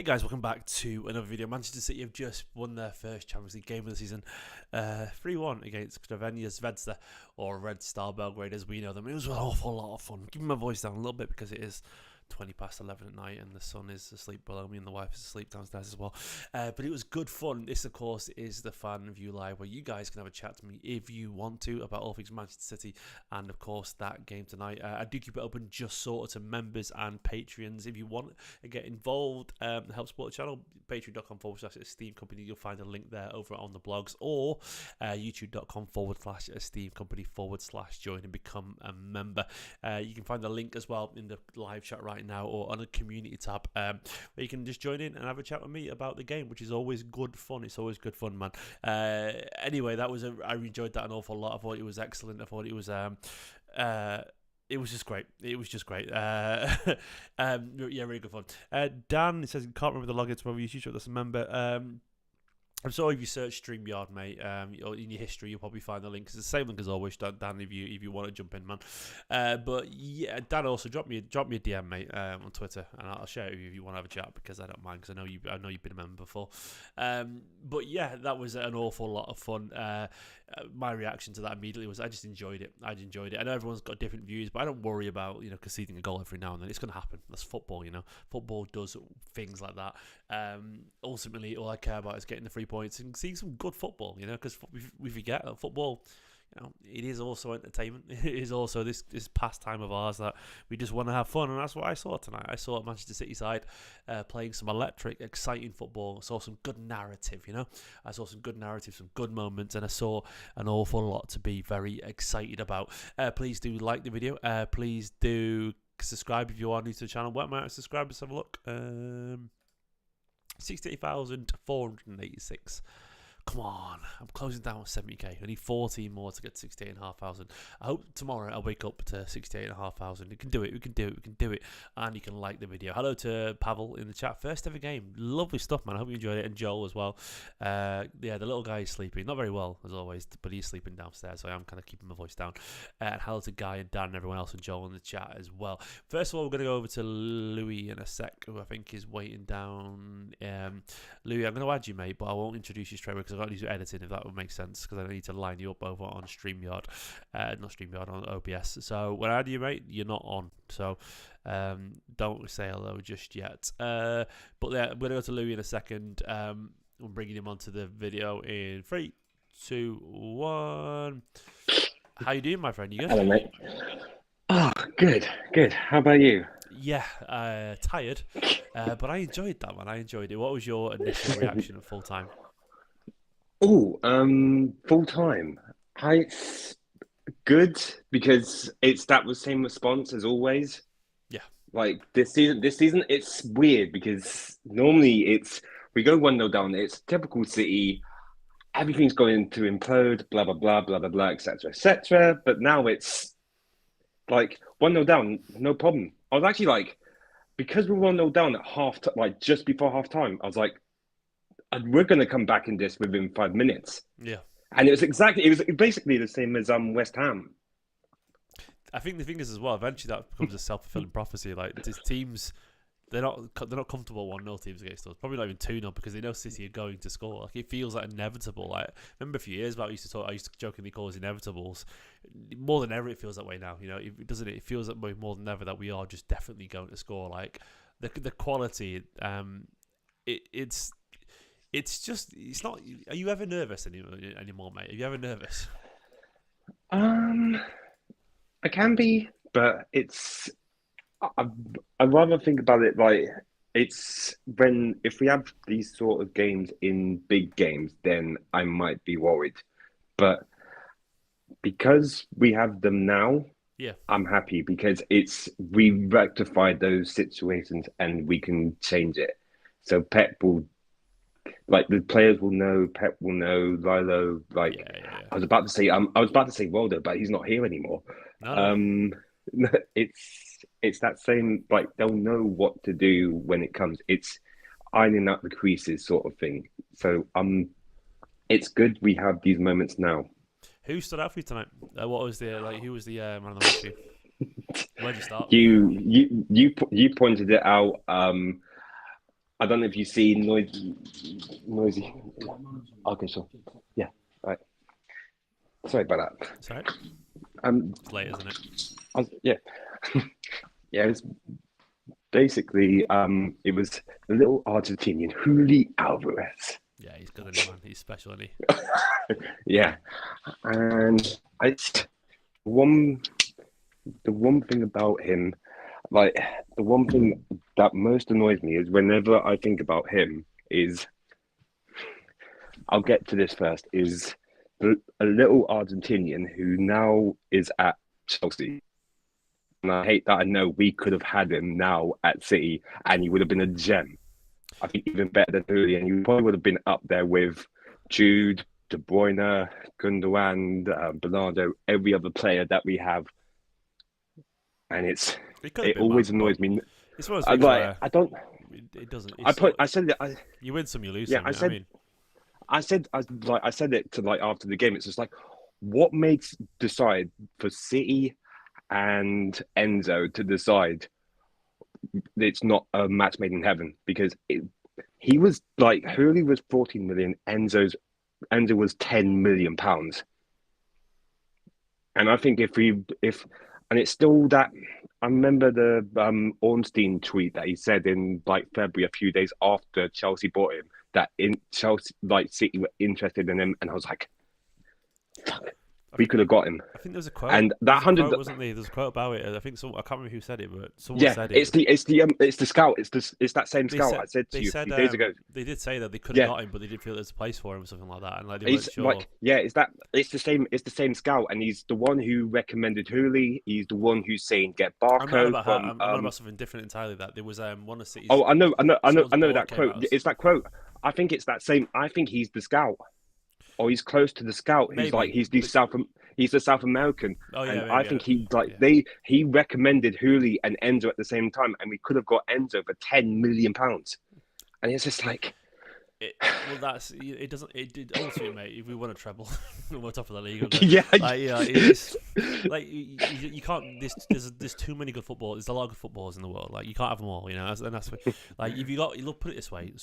Hey guys, welcome back to another video. Manchester City have just won their first Champions League game of the season, 3-1 against Crvena Zvezda, or Red Star Belgrade as we know them. It was an awful lot of fun. Give my voice down a little bit because it is 20 past 11 at night and the son is asleep below me and the wife is asleep downstairs as well. But it was good fun. This, of course, is the Fan View Live where you guys can have a chat to me if you want to about all things Manchester City and, of course, that game tonight. I do keep it open just sort of to members and Patreons. If you want to get involved, help support the channel, patreon.com/Esteem Company. You'll find a link there over on the blogs, or youtube.com/Esteem Company/join and become a member. You can find the link as well in the live chat right now or on a community tab where you can just join in and have a chat with me about the game, which is always good fun. It's always good fun, man. Anyway, I enjoyed that an awful lot. I thought it was excellent. I thought it was just great. It was just great. Yeah, really good fun. Dan says he can't remember the login to my YouTube. That's a member. I'm sorry if you search StreamYard, mate. Or in your history, you'll probably find the link. It's the same link as always, Dan. If you want to jump in, man. But yeah, Dan also drop me a DM, mate, on Twitter, and I'll share it with you if you want to have a chat because I don't mind because I know you've been a member before. But yeah, that was an awful lot of fun. My reaction to that immediately was I just enjoyed it. I enjoyed it. I know everyone's got different views, but I don't worry about conceding a goal every now and then. It's going to happen. That's football, Football does things like that. Ultimately, all I care about is getting the 3 points and seeing some good football, because we forget that football, it is also entertainment. It is also this pastime of ours that we just want to have fun, and that's what I saw tonight. I saw Manchester City side playing some electric, exciting football. I saw some good narrative, I saw some good narrative, some good moments, and I saw an awful lot to be very excited about. Please do like the video. Please do subscribe if you are new to the channel. What amount of subscribers? Have a look. 68,486. Come on, I'm closing down with 70k. I need 14 more to get to 68,500. I hope tomorrow I'll wake up to 68,500. We can do it. We can do it. And you can like the video. Hello to Pavel in the chat. First ever game. Lovely stuff, man. I hope you enjoyed it. And Joel as well. Yeah, the little guy is sleeping. Not very well, as always, but he's sleeping downstairs, so I am kind of keeping my voice down. And hello to Guy and Dan and everyone else and Joel in the chat as well. First of all, we're going to go over to Louis in a sec, who I think is waiting down. Louis, I'm going to add you, mate, but I won't introduce you straight away because I've got to do editing, if that would make sense, because I need to line you up over on StreamYard. Not StreamYard, on OBS. So when I add you, mate, you're not on. So don't say hello just yet. But yeah, I'm going to go to Louis in a second. I'm bringing him onto the video in 3, 2, 1. How you doing, my friend? You good? Hello, mate. Oh, good. How about you? Yeah, tired, but I enjoyed that, man. I enjoyed it. What was your initial reaction at full time? Oh, full time. It's good because it's that was same response as always. Yeah. Like this season it's weird because normally we go 1-0 down. It's typical City. Everything's going to implode. Blah blah blah blah blah blah, etc. etc. But now it's like 1-0 down, no problem. I was actually like, because we're 1-0 down at like just before half time, I was like, we're going to come back in this within 5 minutes. Yeah. And it was basically the same as West Ham. I think the thing is as well, eventually that becomes a self-fulfilling prophecy. Like these teams, they're not comfortable 1-0 teams against us. Probably not even 2-0 because they know City are going to score. Like it feels like inevitable. Like remember a few years back, I used to jokingly call us inevitables. More than ever, it feels that way now. Doesn't it? It feels that way more than ever that we are just definitely going to score. Like the quality, it's not. Are you ever nervous anymore, mate? Are you ever nervous? I can be, but I'd rather think about it like it's if we have these sort of games in big games, then I might be worried. But because we have them now, yeah, I'm happy because we rectified those situations and we can change it. So Pep will. Like the players will know, Pep will know, Lilo. Like yeah. I was about to say Waldo, but he's not here anymore. No. It's that same. Like they'll know what to do when it comes. It's ironing out the creases, sort of thing. So it's good we have these moments now. Who stood out for you tonight? What was the Who was the man of the match for you? Where'd you start? You pointed it out. I don't know if you see noisy. Okay, sure. Yeah, right. Sorry about that. Sorry, Um, it's late, isn't it? yeah, yeah. It's basically it was the little Argentinian Juli Alvarez. Yeah, he's good, isn't he, man? He's special, isn't he? Yeah, and one the one thing about him, like the one thing that most annoys me is whenever I think about him is I'll get to this first is a little Argentinian who now is at Chelsea. And I hate that I know we could have had him now at City and he would have been a gem. I think even better than Uli, and you probably would have been up there with Jude, De Bruyne, Gundogan, Bernardo, every other player that we have. And it always annoys me. It's one of those things where I don't. it doesn't. I said that. You win some, you lose Yeah, some. I said it to after the game. It's just like, what makes decide for City and Enzo to decide it's not a match made in heaven because he was like Hurley was 14 million, Enzo was 10 million pounds, and I think if it's still that. I remember the Ornstein tweet that he said in like February, a few days after Chelsea bought him, that in Chelsea, like City were interested in him, and I was like, we could have got him. I think there's a quote, and that 100 wasn't there? There's a quote about it. I think I can't remember who said it, but someone yeah, said it. It's the scout. It's that same scout I said to you a few days ago. They did say that they could have got him, but they didn't feel there's a place for him or something like that, and like they weren't sure. Like, yeah, it's the same scout, and he's the one who recommended Hooley. He's the one who's saying get Barco. I'm not about something different entirely. That there was one of City's. Oh, I know that quote. It's that quote. I think it's that same. I think he's the scout, or he's close to the scout. Maybe, He's the South American. Oh yeah, and I think he recommended Hooley and Enzo at the same time, and we could have got Enzo for £10 million. And it's just like, it doesn't. It did ultimately, mate. If we won a treble, we're top of the league. Yeah, it's like you can't. There's too many good football. There's a lot of good footballers in the world. Like you can't have them all. You know, and that's like if you got. Look, put it this way.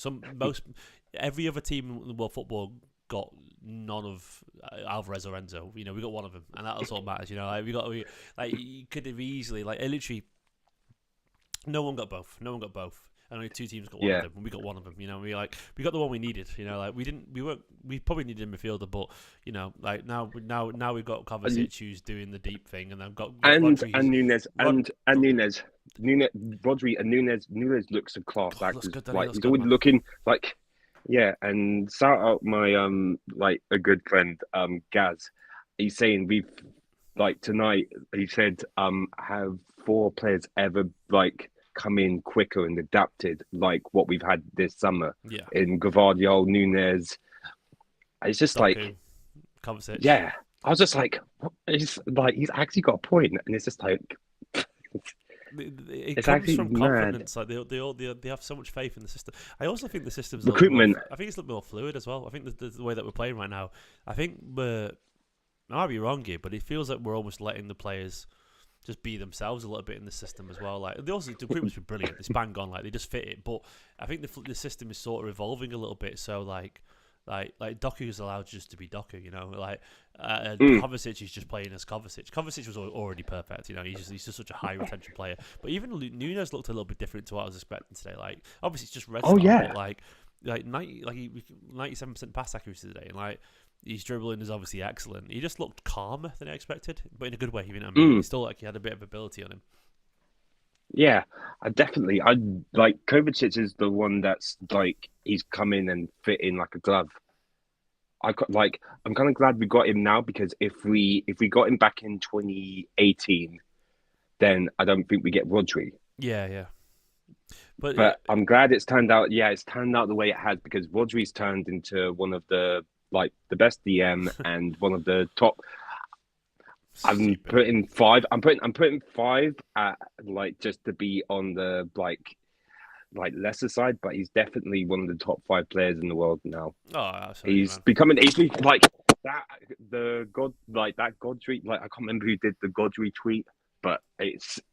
Every other team in the world football got none of Alvarez or Enzo. You know, we got one of them, and that's all matters. You know, like you could have easily literally. No one got both. And only two teams got one of them, and we got one of them. You know, we got the one we needed. You know, like we probably needed a midfielder, but you know, like now we've got Kovacic who's doing the deep thing, and I've got Rodri, and Nunez and Nunez, Rodri and Nunez looks a class actor. Like he's always looking like, yeah. And shout out my like a good friend Gaz. He's saying we've like tonight. He said have 4 players ever like come in quicker and adapted like what we've had this summer in Gvardiol, Nunez. It's just like Kovacic. Yeah, I was just like, he's actually got a point, and it's just like it comes from confidence. Like they have so much faith in the system. I also think the system's recruitment. I think it's a little more fluid as well. I think the way that we're playing right now. I think I might be wrong here, but it feels like we're almost letting the players just be themselves a little bit in the system as well. Like the recruitment's been brilliant. It's bang on. Like they just fit it. But I think the system is sort of evolving a little bit. So like Doku is allowed just to be Doku. You know, like Kovacic is just playing as Kovacic. Kovacic was already perfect. You know, he's just such a high retention player. But even Nunez looked a little bit different to what I was expecting today. Like obviously it's just red. But like 97% pass accuracy today, and like. His dribbling is obviously excellent. He just looked calmer than I expected, but in a good way. You know what I mean? He still he had a bit of ability on him. Yeah, I like Kovacic is the one that's like he's come in and fit in like a glove. I'm kind of glad we got him now because if we got him back in 2018, then I don't think we get Rodri. Yeah. But I'm glad it's turned out. Yeah, it's turned out the way it has because Rodri's turned into one of the best DM and one of the top. I'm putting 5 at like just to be on the like lesser side, but he's definitely one of the top 5 players in the world now. Oh, absolutely. He's becoming like that. That Godfrey, like I can't remember who did the Godfrey tweet, but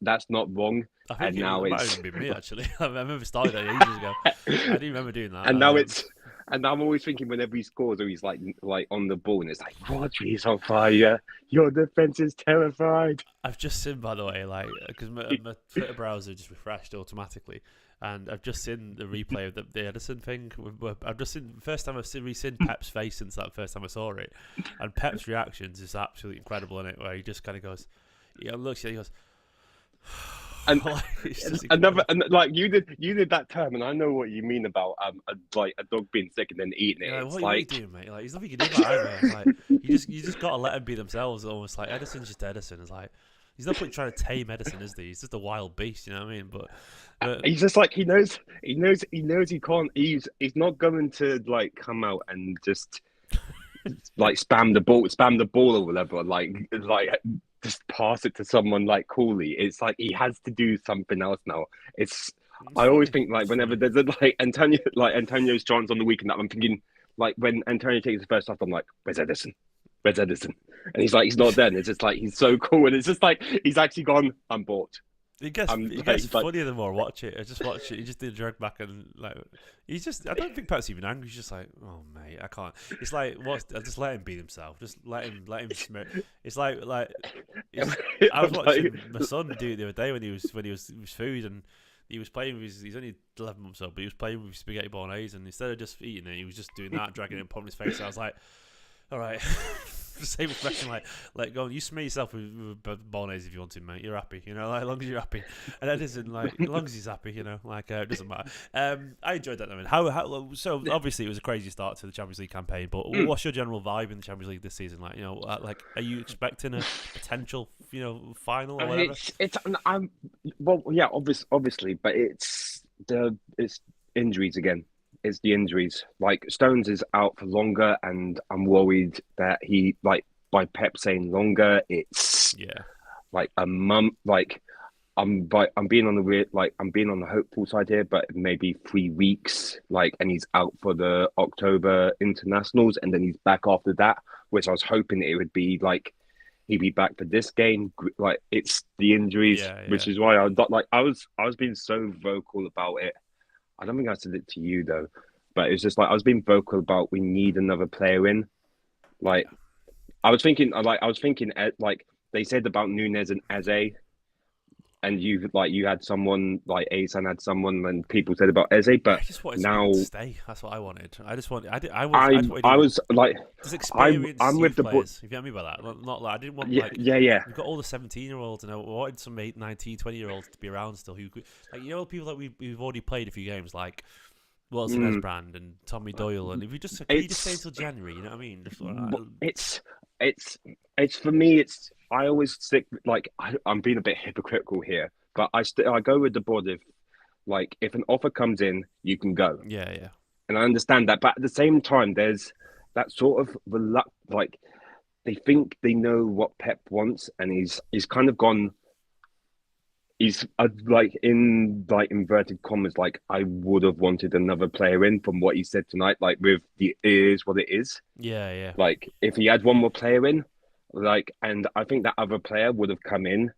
that's not wrong. I think And now it might have it's even been me actually. I remember starting that ages ago. I do remember doing that. and now it's and I'm always thinking whenever he scores or he's like on the ball and it's like Rodri's on fire, your defense is terrified. I've just seen, by the way, like because my Twitter browser just refreshed automatically, and I've just seen the replay of the Edison thing. I've just seen first time I've seen Pep's face since that first time I saw it, and Pep's reactions is absolutely incredible in it, where he just kind of goes, looks, he goes. And Like, like you did that term, and I know what you mean about a dog being sick and then eating it. Yeah, It's what are you like doing, mate? Like, he's nothing you can do about it either. Like, you just gotta let them be themselves. Almost like Edison's just Edison. It's like he's not trying to tame Edison, is he? He's just a wild beast. You know what I mean? But he's just like he knows he can't. He's not going to like come out and just like spam the ball or whatever. Like just pass it to someone like coolly. It's like he has to do something else now. It's I always funny. think like It's whenever funny. there's a Antonio's chance on the weekend that I'm thinking like when Antonio takes the first shot, I'm like, where's Edison? Where's Edison? And he's like, he's not there. And it's just like he's so cool, and it's just like he's actually gone. I'm bored. I'm It gets like, funnier the more I watch it. I just watch it. He just did a drag back and like he's just. I don't think Pat's even angry. He's just like, oh mate, I can't. It's like I just let him be himself. Just let him smear. It's like it's. I was watching my son do it the other day when he was food and he was playing with he's only 11 months old, but he was playing with spaghetti bolognese and instead of just eating it, he was just doing that, dragging it and putting his face. I was like, all right. Same expression, like go on, you smear yourself with bolognese if you want to, mate. You're happy, like as long as you're happy. And that isn't like as long as he's happy, it doesn't matter. I enjoyed that. I mean, how so obviously it was a crazy start to the Champions League campaign, but what's your general vibe in the Champions League this season? Like are you expecting a potential, final or whatever? I'm well, yeah, obviously, but it's injuries again. It's the injuries. Like Stones is out for longer, and I'm worried that he like by Pep saying longer, it's Yeah. like a month. Like I'm being on the weird, like I'm being on the hopeful side here, but maybe 3 weeks. Like, and he's out for the October internationals, and then he's back after that. Which I was hoping it would be like he'd be back for this game. Like it's the injuries, Yeah, which yeah. is why I was being so vocal about it. I don't think I said it to you though, but it's just like I was being vocal about we need another player in. Like I was thinking, like they said about Nunes and Eze, and you had someone like Asan had someone, and people said about Eze, I but just wanted now someone to stay. That's what I wanted. I just wanted. I I just wanted I even was like there's experienced I'm with youth the book. players. If you know me by that, not like I didn't want Yeah, like yeah. we've got all the 17-year-olds and I wanted some 19, 20-year-olds to be around still who could like people that we've already played a few games like Wilson Mm. Esbrand and Tommy Doyle and if you just can you just stay It's until January, you know what I mean? Just it's it's for me. It's I always stick like I'm being a bit hypocritical here, but I go with the board if like if an offer comes in, you can go, yeah, yeah. and I understand that. But at the same time, there's that sort of like they think they know what Pep wants, and he's kind of gone. He's like in like inverted commas, like I would have wanted another player in from what he said tonight. Like with the it is what it is. Yeah, yeah. Like if he had one more player in, like, and I think that other player would have come in,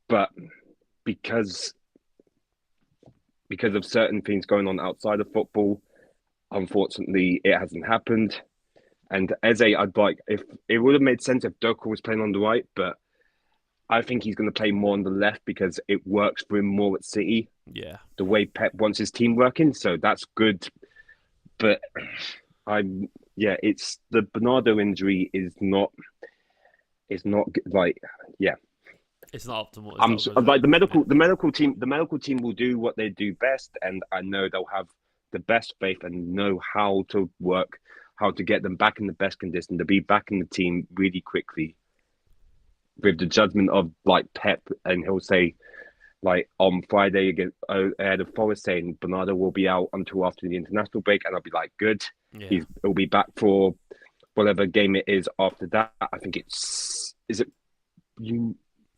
but because of certain things going on outside of football, unfortunately, it hasn't happened. And Eze, I'd like if it would have made sense if Doku was playing on the right, but I think he's going to play more on the left because it works for him more at City. Yeah. The way Pep wants his team working, so that's good. But it's the Bernardo injury is not like yeah. It's not optimal. It's I'm not good, like yeah. the medical team will do what they do best, and I know they'll have the best faith and know how to work, how to get them back in the best condition to be back in the team really quickly. With the judgment of like Pep, and he'll say like on Friday again ahead of Forest saying Bernardo will be out until after the international break, and I'll be like, good, Yeah. he'll be back for whatever game it is after that. I think is it you.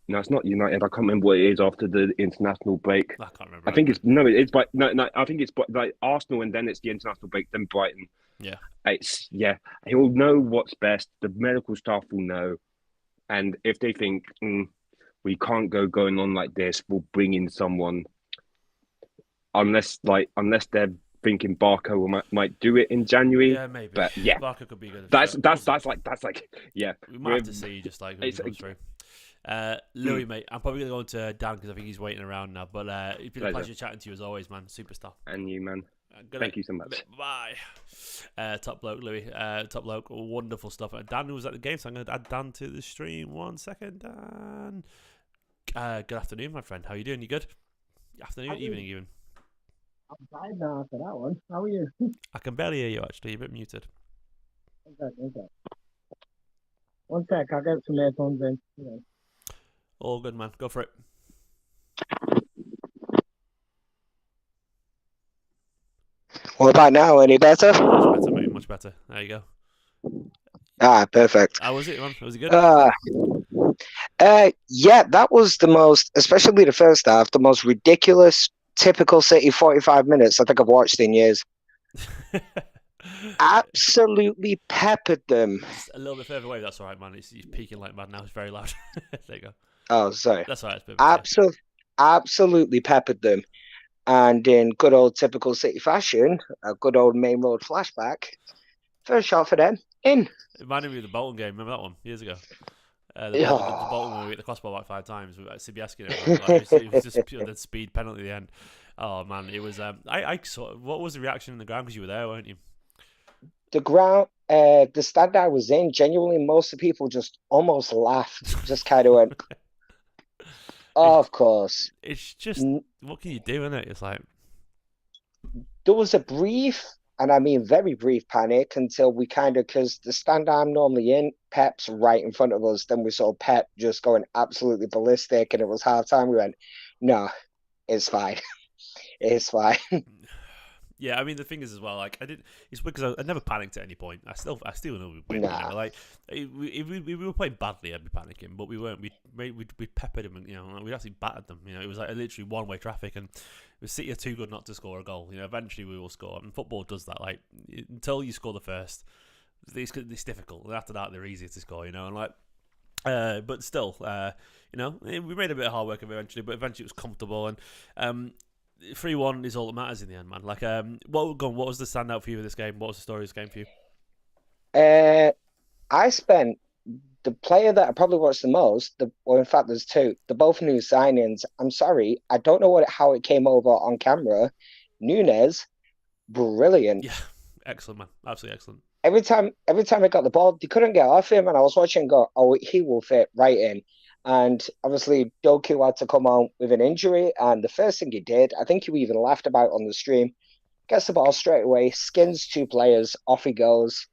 No, it's not United. I can't remember what it is after the international break. I can't remember I think either. it's but no. I think it's like Arsenal, and then it's the international break, then Brighton. Yeah. It's he'll know what's best. The medical staff will know, and if they think we can't go going on like this. We'll bring in someone unless they're thinking Barco might do it in January. Yeah, maybe. But yeah, Barker could be a good that's shout. that's Also, that's like yeah. we might We're have to see just like who it's comes through. Louis, mate, I'm probably going to go to Dan because I think he's waiting around now. But it's been a pleasure chatting to you as always, man. Superstar. and you, man. Good Thank night. you so much. Bye. Top bloke, Louis. Top bloke. Wonderful stuff. Dan was at the game, so I'm going to add Dan to the stream. 1 second, Dan. Good afternoon, my friend. How you doing? You good? Afternoon, evening, even. I'm tired now after that one. How are you? I can barely hear you, actually. You're a bit muted. Okay. One sec, I'll get some earphones in. Yeah. All good, man. Go for it. What about now? Any better? Much better, mate. Much better. There you go. Ah, perfect. How was it, man? Was it good? Yeah, that was the most, especially the first half, the most ridiculous, typical City 45 minutes I think I've watched in years. Absolutely peppered them. Just a little bit further away. That's all right, man. It's peaking like mad now. It's very loud. There you go. Oh, sorry. That's all right. It's perfect, Absolutely peppered them. And in good old typical City fashion, a good old main road flashback. First shot for them, in. It reminded me of the Bolton game. Remember that one years ago? The Bolton one, we hit the crossbar like 5 times with Sibieski. It was just pure the speed penalty at the end. Oh man, it was. I saw. What was the reaction in the ground because you were there, weren't you? The ground, the stand I was in, genuinely, most of the people just almost laughed. Just kind of went, oh, of course. It's just, what can you do, innit? It's like... There was a brief, and I mean very brief panic until we kind of, because the stand I'm normally in, Pep's right in front of us. Then we saw Pep just going absolutely ballistic, and it was halftime. We went, no, it's fine. It's fine. Yeah, I mean the thing is as well. Like it's because I never panicked at any point. I still know we win. Nah. Like if we were playing badly, I'd be panicking. But we weren't. We peppered them, and we actually battered them. It was like literally one-way traffic, and we City are too good not to score a goal. Eventually we will score, and football does that. Like until you score the first, it's difficult. And after that, they're easier to score. And like. But still, we made a bit of hard work of it eventually, but eventually it was comfortable, and 3-1 is all that matters in the end, man. Like, what was the standout for you in this game? What was the story of this game for you? I spent the player that I probably watched the most. In fact, there's two. They're both new signings. I'm sorry, I don't know how it came over on camera. Nunes, brilliant. Yeah, excellent, man. Absolutely excellent. Every time I got the ball, they couldn't get off him, and I was watching and go, oh, he will fit right in. And obviously, Doku had to come on with an injury, and the first thing he did, I think you even laughed about on the stream, gets the ball straight away, skins 2 players, off he goes.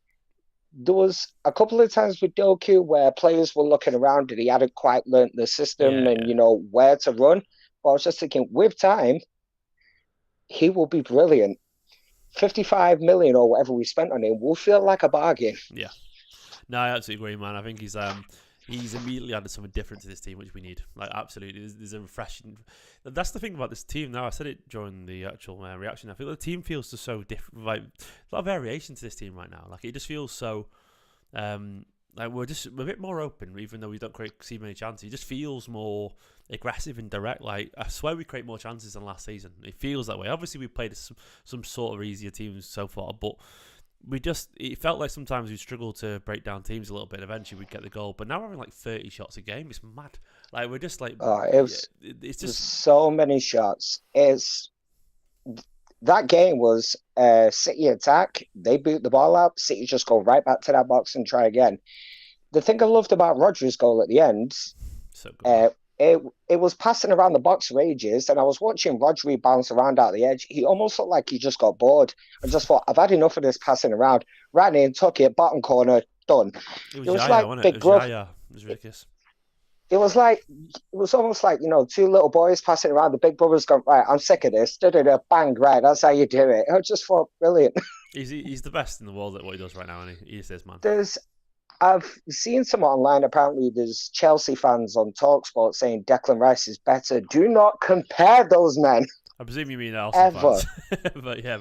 There was a couple of times with Doku where players were looking around and he hadn't quite learnt the system where to run. But I was just thinking, with time, he will be brilliant. 55 million or whatever we spent on him will feel like a bargain. Yeah. No, I absolutely agree, man. I think he's immediately added something different to this team, which we need. Like, absolutely. There's a refreshing... That's the thing about this team now. I said it during the actual reaction. I feel the team feels just so different. Like, a lot of variation to this team right now. Like, it just feels so... like, we're a bit more open, even though we don't see many chances. It just feels more aggressive and direct. Like, I swear we create more chances than last season. It feels that way. Obviously, we played some sort of easier teams so far, but... it felt like sometimes we struggled to break down teams a little bit. Eventually, we'd get the goal, but now we're having like 30 shots a game. It's mad. Like we're just like, it's just so many shots. That game was City attack. They boot the ball out. City just go right back to that box and try again. The thing I loved about Rodri's goal at the end, so good. It was passing around the box for ages, and I was watching Rodri bounce around out the edge. He almost looked like he just got bored. I just thought, I've had enough of this passing around. Ran in, took it, bottom corner, done. It was Yaya, wasn't it? It was Yaya. It was ridiculous. It was almost like, 2 little boys passing around. The big brother's gone, right, I'm sick of this. Da-da-da, bang, right, that's how you do it. I just thought, brilliant. He's the best in the world at what he does right now, and he is this man. I've seen some online. Apparently, there's Chelsea fans on TalkSport saying Declan Rice is better. Do not compare those men. I presume you mean Arsenal fans. but yeah.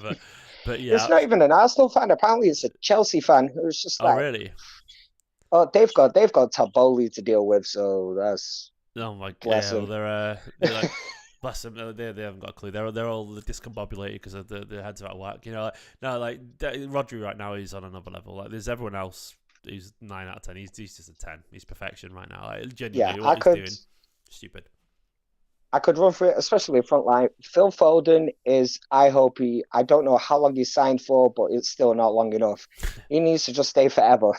It's not even an Arsenal fan. Apparently, it's a Chelsea fan who's just like, oh, really? Oh, they've got Taboli to deal with, so that's Oh my god! Bless Yeah, them. well, they're like, bless them. They haven't got a clue. They're all discombobulated because of their heads are at whack. You know, like, no, like Rodri right now is on another level. Like there's everyone else who's 9 out of 10. He's just a 10. He's perfection right now. Like Yeah, genuinely, what he's doing, stupid. I could run for it, especially front line. Phil Foden is. I don't know how long he signed for, but it's still not long enough. He needs to just stay forever.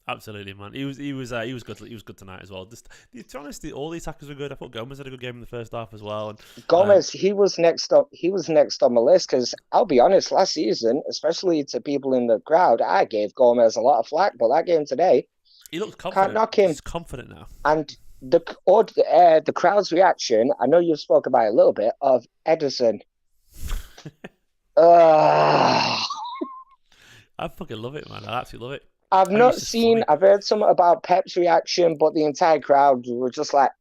Absolutely, man. He was good. He was good tonight as well. Just to be honest, all the attackers were good. I thought Gomez had a good game in the first half as well. And, Gomez, he was next up. He was next on the list because I'll be honest, last season, especially to people in the crowd, I gave Gomez a lot of flack. But that game today, he looks confident. can't knock him. He's confident now. And the crowd's reaction, I know you spoke about it a little bit, of Edison. I fucking love it, man. I absolutely love it. I've heard something about Pep's reaction, but the entire crowd were just like,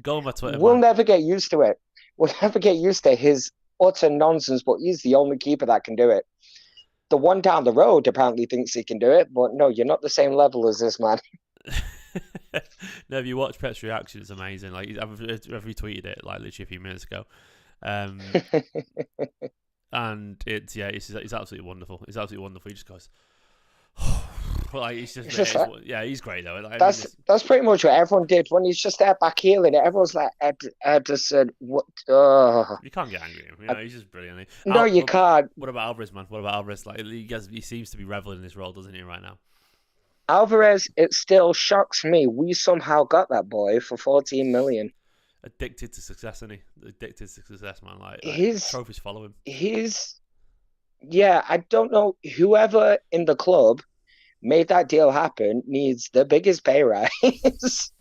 go on my Twitter. We'll never get used to it. We'll never get used to his utter nonsense, but he's the only keeper that can do it. The one down the road apparently thinks he can do it, but no, you're not the same level as this man. No, if you watch Pep's reaction, it's amazing. Like I've retweeted it like literally a few minutes ago, and it's absolutely wonderful. It's absolutely wonderful. He just goes, like he's just yeah, he's great though. Like, that's pretty much what everyone did when he's just there back healing it. Everyone's like, Edison, what? You can't get angry at him. You know, he's just brilliant. No, you can't. What about Alvarez, man? What about Alvarez? Like he seems to be reveling in this role, doesn't he, right now? Alvarez, it still shocks me. We somehow got that boy for 14 million. Addicted to success, isn't he? Addicted to success, man. Like trophies follow him. I don't know. Whoever in the club made that deal happen needs the biggest pay rise.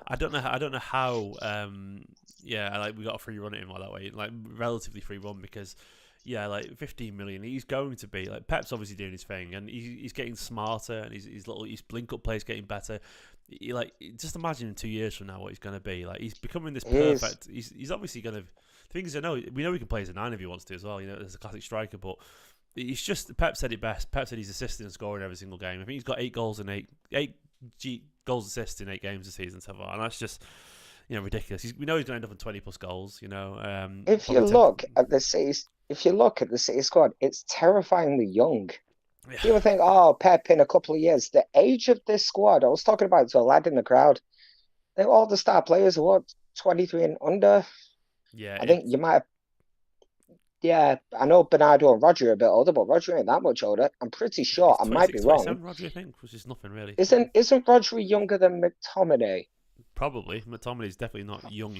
I don't know how. Like we got a free run at him like that way, like relatively free run because. Yeah, like 15 million. He's going to be like Pep's obviously doing his thing, and he's getting smarter, and his link up play is getting better. Just imagine in 2 years from now what he's going to be. Like he's becoming this perfect. He's obviously going to. Things we know he can play as a 9 if he wants to as well. You know, as a classic striker, but he's just. Pep said it best. Pep said he's assisting and scoring every single game. I think he's got 8 goals and 8 goals assists in 8 games this season so far, and that's just. Ridiculous. We know he's going to end up on 20 plus goals. If you look at the City squad, it's terrifyingly young. Yeah. People think, oh, Pep in a couple of years. The age of this squad, I was talking about it to a lad in the crowd. All the star players are 23 and under. Yeah, I think you might have. Yeah, I know Bernardo and Roger are a bit older, but Roger ain't that much older. I'm pretty sure. I might be wrong. Roger, I think, which is nothing really. Isn't Roger younger than McTominay? Probably. McTominay's definitely not young.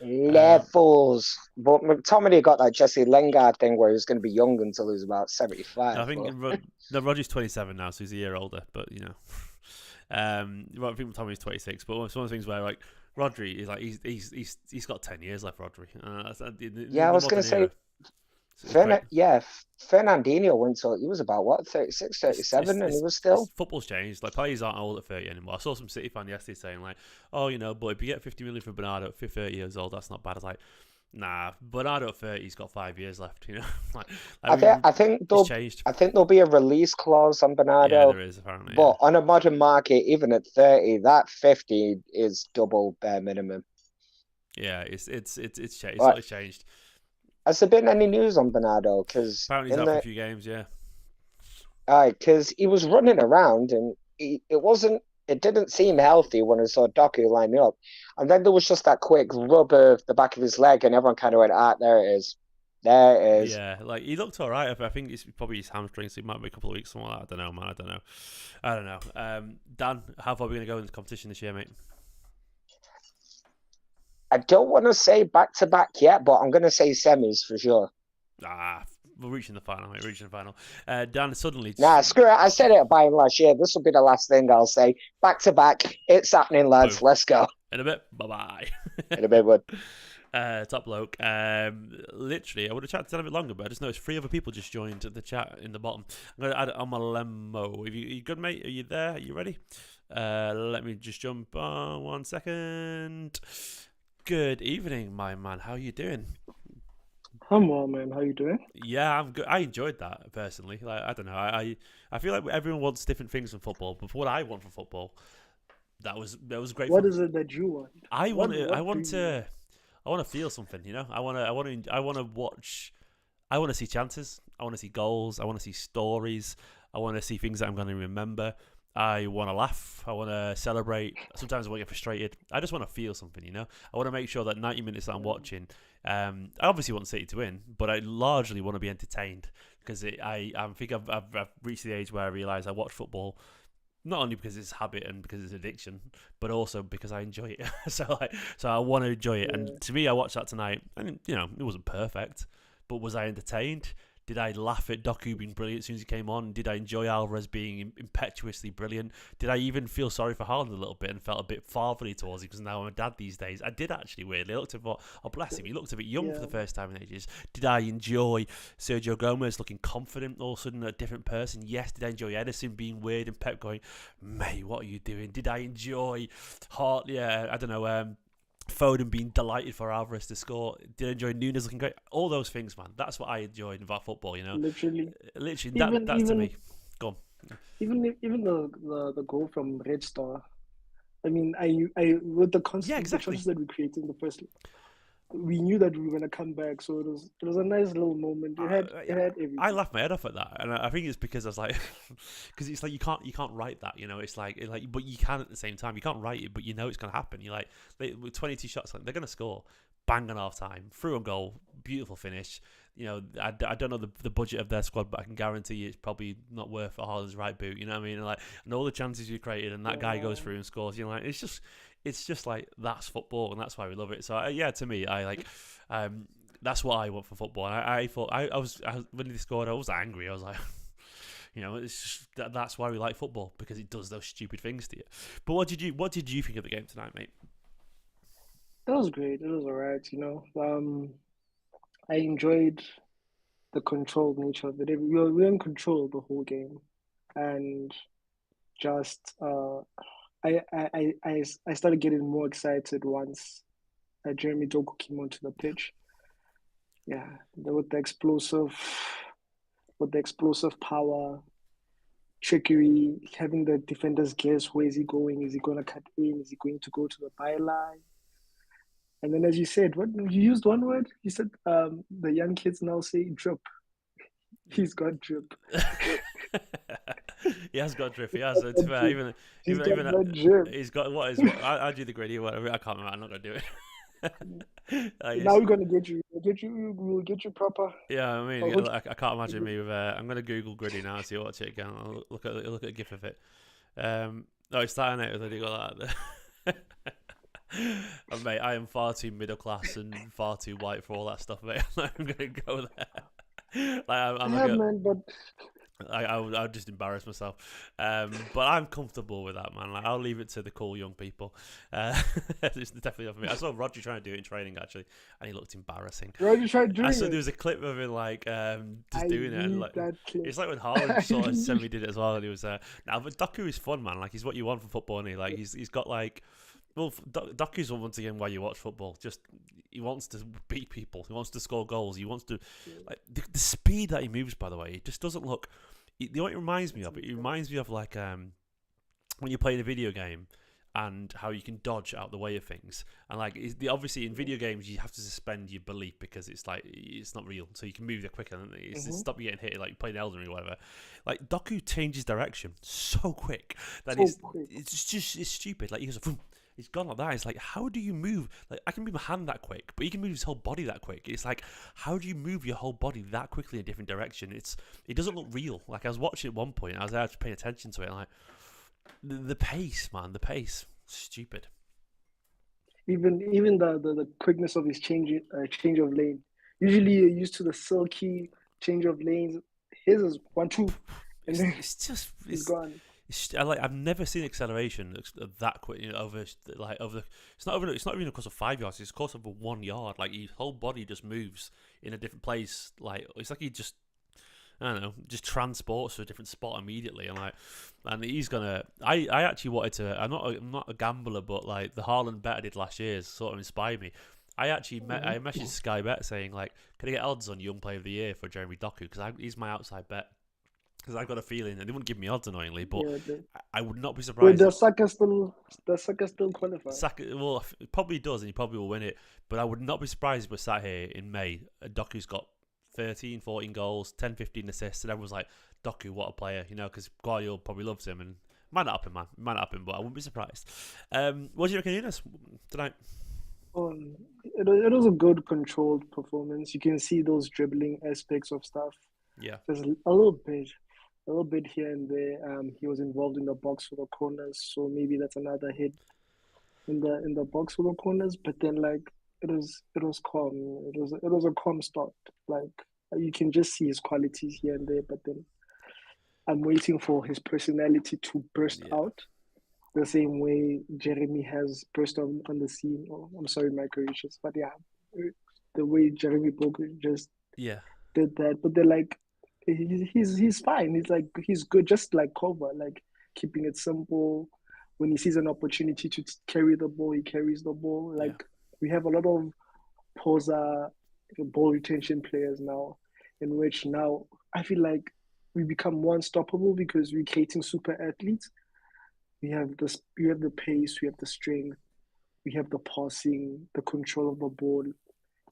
Levels. But McTominay got that Jesse Lingard thing where he was going to be young until he was about 75. No, I think Roger's 27 now, so he's a year older. But I think McTominay's 26. But it's one of the things where like Rodri is like he's got 10 years left. Rodri. I was going to say. Fernandinho went so he was about 36, 37, and he was still. Football's changed. Like players aren't old at 30 anymore. I saw some City fan yesterday saying like, "Oh, but if you get 50 million for Bernardo at 30 years old, that's not bad." I was like, "Nah, Bernardo at 30, he's got 5 years left." I think there'll be a release clause on Bernardo. Yeah, there is apparently. But on a modern market, even at 30, that 50 is double bare minimum. Yeah, it's changed. It's slightly changed. Has there been any news on Bernardo? Because apparently he's out for a few games, yeah. Because he was running around and it didn't seem healthy when I saw Doku lining up. And then there was just that quick rub of the back of his leg and everyone kind of went, there it is. There it is. Yeah, like he looked all right. I think it's probably his hamstring, so it might be a couple of weeks something like that. I don't know, man. I don't know. Dan, how far are we going to go in the competition this year, mate? I don't want to say back-to-back yet, but I'm going to say semis for sure. We're reaching the final, mate. Reaching the final. Dan, suddenly... Nah, screw it. I said it by him last year. This will be the last thing I'll say. Back-to-back. It's happening, lads. Boom. Let's go. In a bit. Bye-bye. In a bit, bud. Top bloke. Literally, I would have chatted a bit longer, but I just noticed 3 other people just joined the chat in the bottom. I'm going to add it on my lemo. Are you good, mate? Are you there? Are you ready? Let me just jump on 1 second. Good evening, my man. How are you doing? I'm well, man. How you doing? Yeah, I'm good. I enjoyed that personally. Like, I don't know. I feel like everyone wants different things from football, but for what I want from football, That was great What fun. is it that you want? I What want to. I what do want you want? to. I want to feel something. You know. I want to watch. I want to see chances. I want to see goals. I want to see stories. I want to see things that I'm going to remember. I want to laugh. I want to celebrate. Sometimes I want to get frustrated. I just want to feel something, you know? I want to make sure that 90 minutes that I'm watching, I obviously want City to win, but I largely want to be entertained because I think I've reached the age where I realise I watch football not only because it's habit and because it's addiction, but also because I enjoy it. So I want to enjoy it. Yeah. And to me, I watched that tonight, and it wasn't perfect, but was I entertained? Did I laugh at Doku being brilliant as soon as he came on? Did I enjoy Alvarez being impetuously brilliant? Did I even feel sorry for Haaland a little bit and felt a bit fatherly towards him because now I'm a dad these days? I did actually, weirdly. I looked at oh, bless him, he looked a bit young for the Yeah. first time in ages. Did I enjoy Sergio Gomez looking confident, all of a sudden a different person? Yes. Did I enjoy Edison being weird and Pep going, mate, what are you doing? Did I enjoy I don't know, Foden being delighted for Alvarez to score? Did I enjoy Nunes looking great? All those things, man. That's what I enjoyed about football, you know? Literally. Literally, Even that's to even me. Go on. even the goal from Red Star. I mean, I with the Yeah, the exactly. chances that we created in the first, we knew that we were gonna come back. So it was a nice little moment. It had I everything. laughed my head off at that, and I think it's because I was like, because it's like you can't write that, you know. It's like but you can at the same time. You can't write it, but you know it's gonna happen. You're like, with 22 shots, like they're gonna score, bang on half time, through a goal, beautiful finish. You know, I don't know the budget of their squad, but I can guarantee you it's probably not worth Haaland's right boot. You know what I mean? And all the chances you created, and that guy goes Yeah. through and scores. Like, it's just like that's football, and that's why we love it. So yeah, to me, I like. That's what I want for football. And I thought when they scored, I was angry. I was like, it's just, that's why we like football, because it does those stupid things to you. But what did you think of the game tonight, mate? That was great. It was alright. I enjoyed the controlled nature of it. We were in control the whole game, and just I started getting more excited once Jeremy Doku came onto the pitch. Yeah, with the explosive power, trickery, having the defenders guess where is he going? Is he going to cut in? Is he going to go to the byline? And then, as you said, what you used one word. You said the young kids now say drip. He's got drip. He has got drift. He has. To be fair, even He's got even that drip. he's got what is what I do the gritty. Whatever. I can't remember. I'm not gonna do it. Now we're gonna get you. We'll get you proper. Yeah, I mean, I'll hook I can't imagine me with. I'm gonna Google gritty now and see watch it again. I'll look at a gif of it. No, it's that in it. Then you got that. And mate, I am far too middle class and far too white for all that stuff, mate. I'm gonna go there. Like I'm yeah, gonna. man, but I would just embarrass myself, but I'm comfortable with that, man. Like, I'll leave it to the cool young people. It's definitely not for me. I saw Roger trying to do it in training actually, and he looked embarrassing. Roger tried doing I saw it. there was a clip of him like just I doing it, and need like that clip. it's like when Haaland sort of semi did it as well, and he was now. But Doku is fun, man. Like he's what you want from football, and he's got like. Well, Doku's once again why you watch football. Just he wants to beat people. He wants to score goals. He wants to like the speed that he moves. By the way, it just doesn't look. You know what it reminds me of? It reminds me of like when you're playing a video game and how you can dodge out the way of things. And like obviously in video games you have to suspend your belief because it's like it's not real, so you can move there quicker and it's stop you getting hit like playing Elden Ring or whatever. Like Doku changes direction so quick that it's stupid. Like he goes. Vroom, it's gone like that. It's like, how do you move? Like, I can move my hand that quick, but he can move his whole body that quick. It's like, how do you move your whole body that quickly in a different direction? It doesn't look real. Like, I was watching at one point, I was there paying attention to it, and like, the pace, man, the pace, stupid. Even the quickness of his change of lane. Usually you're used to the silky change of lanes. His is 1-2, and then he's gone. I've never seen acceleration that quick over. It's not even a course of 5 yards. It's a course of 1 yard. Like his whole body just moves in a different place. Like it's like he just I don't know, just transports to a different spot immediately. And he's gonna. I actually wanted to. I'm not a gambler, but like the Haaland bet I did last year sort of inspired me. I actually I messaged Sky Bet saying like, can I get odds on Young Player of the Year for Jeremy Doku because he's my outside bet. because I got a feeling, and they wouldn't give me odds annoyingly, but Yeah, I would not be wait, surprised. does Saka still qualify? Saka, well, it probably does, and he probably will win it. But I would not be surprised if we're sat here in May. Doku's got 13, 14 goals, 10, 15 assists, and everyone's like, Doku, what a player, you know, because Guardiola probably loves him, and might not happen, man. Might not happen, but I wouldn't be surprised. What do you reckon, Eunice, tonight? It was a good controlled performance. You can see those dribbling aspects of stuff. Yeah. There's a little bit here and there. He was involved in the box for the corners, so maybe that's another hit in the box for the corners. But then, like, it was calm. It was a calm start. Like, you can just see his qualities here and there. But then, I'm waiting for his personality to burst out, the same way Jeremy has burst on the scene. Oh, I'm sorry, my Croatians, but yeah, the way Jeremy Bogut just did that. But they're like, he's fine. He's good, just like Kova, like keeping it simple. When he sees an opportunity to carry the ball, he carries the ball. Like we have a lot of poser ball retention players now, in which now I feel like we become more unstoppable because we're creating super athletes. We have the pace, we have the strength, we have the passing, the control of the ball.